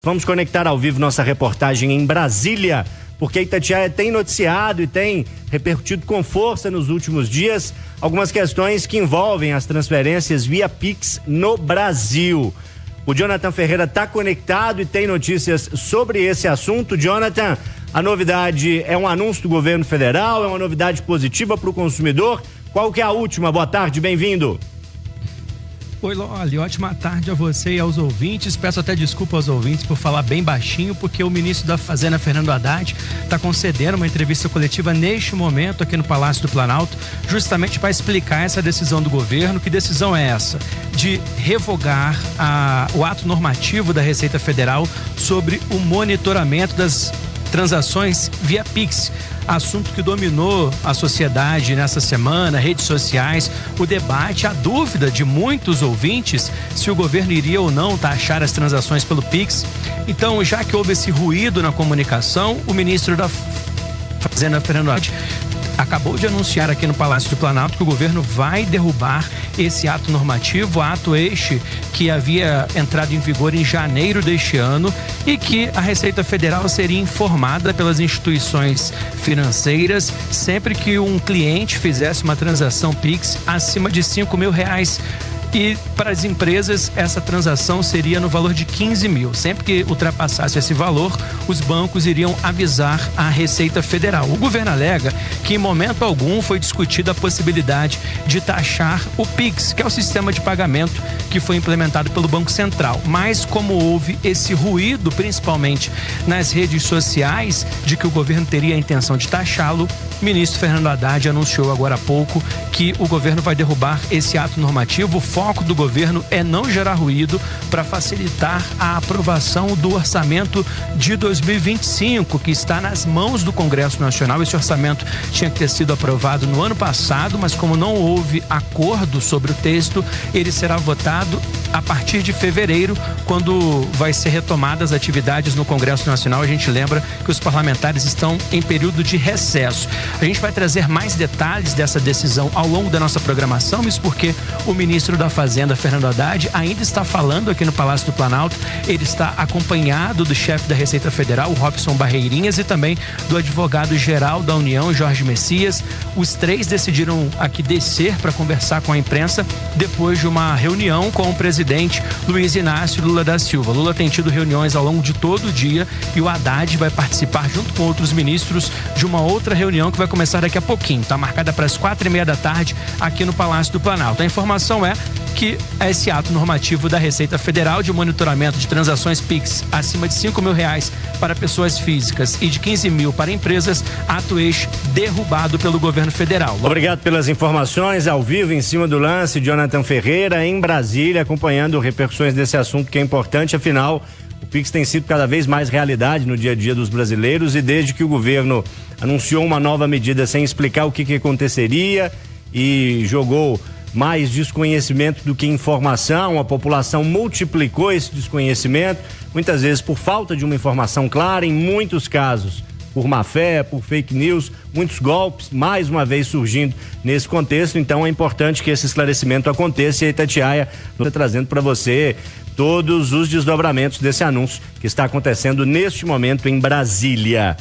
Vamos conectar ao vivo nossa reportagem em Brasília, porque Itatiaia tem noticiado e tem repercutido com força nos últimos dias algumas questões que envolvem as transferências via Pix no Brasil. O Jonathan Ferreira está conectado e tem notícias sobre esse assunto. Jonathan, a novidade é um anúncio do governo federal, é uma novidade positiva para o consumidor? Qual que é a última? Boa tarde, bem-vindo. Oi, Loli, ótima tarde a você e aos ouvintes. Peço até desculpa aos ouvintes por falar bem baixinho, porque o ministro da Fazenda, Fernando Haddad, está concedendo uma entrevista coletiva neste momento aqui no Palácio do Planalto, justamente para explicar essa decisão do governo. Que decisão é essa? De revogar o ato normativo da Receita Federal sobre o monitoramento das transações via Pix. Assunto que dominou a sociedade nessa semana, redes sociais, o debate, a dúvida de muitos ouvintes se o governo iria ou não taxar as transações pelo Pix. Então, já que houve esse ruído na comunicação, o ministro da Fazenda, Fernando Haddad, acabou de anunciar aqui no Palácio do Planalto que o governo vai derrubar esse ato normativo, ato este que havia entrado em vigor em janeiro deste ano, e que a Receita Federal seria informada pelas instituições financeiras sempre que um cliente fizesse uma transação Pix acima de R$5 mil. E para as empresas, essa transação seria no valor de 15 mil. Sempre que ultrapassasse esse valor, os bancos iriam avisar a Receita Federal. O governo alega que em momento algum foi discutida a possibilidade de taxar o Pix, que é o sistema de pagamento que foi implementado pelo Banco Central. Mas como houve esse ruído, principalmente nas redes sociais, de que o governo teria a intenção de taxá-lo, o ministro Fernando Haddad anunciou agora há pouco que o governo vai derrubar esse ato normativo. O foco do governo é não gerar ruído para facilitar a aprovação do orçamento de 2025, que está nas mãos do Congresso Nacional. Esse orçamento tinha que ter sido aprovado no ano passado, mas como não houve acordo sobre o texto, ele será votado a partir de fevereiro, quando vai ser retomadas as atividades no Congresso Nacional. A gente lembra que os parlamentares estão em período de recesso. A gente vai trazer mais detalhes dessa decisão ao longo da nossa programação, isso porque o ministro da Fazenda, Fernando Haddad, ainda está falando aqui no Palácio do Planalto. Ele está acompanhado do chefe da Receita Federal, o Robson Barreirinhas, e também do advogado-geral da União, Jorge Messias. Os três decidiram aqui descer para conversar com a imprensa depois de uma reunião com o presidente Luiz Inácio Lula da Silva. Lula tem tido reuniões ao longo de todo o dia e o Haddad vai participar junto com outros ministros de uma outra reunião que vai começar daqui a pouquinho. Está marcada para as 4:30 da tarde aqui no Palácio do Planalto. A informação é que esse ato normativo da Receita Federal de monitoramento de transações Pix acima de R$5 mil para pessoas físicas e de 15 mil para empresas, ato este derrubado pelo governo federal. Obrigado pelas informações ao vivo em cima do lance. Jonathan Ferreira em Brasília, acompanhando repercussões desse assunto que é importante. Afinal, o Pix tem sido cada vez mais realidade no dia a dia dos brasileiros, e desde que o governo anunciou uma nova medida sem explicar o que aconteceria e jogou mais desconhecimento do que informação, a população multiplicou esse desconhecimento, muitas vezes por falta de uma informação clara, em muitos casos por má fé, por fake news, muitos golpes, mais uma vez surgindo nesse contexto. Então é importante que esse esclarecimento aconteça, e a Itatiaia está trazendo para você todos os desdobramentos desse anúncio que está acontecendo neste momento em Brasília.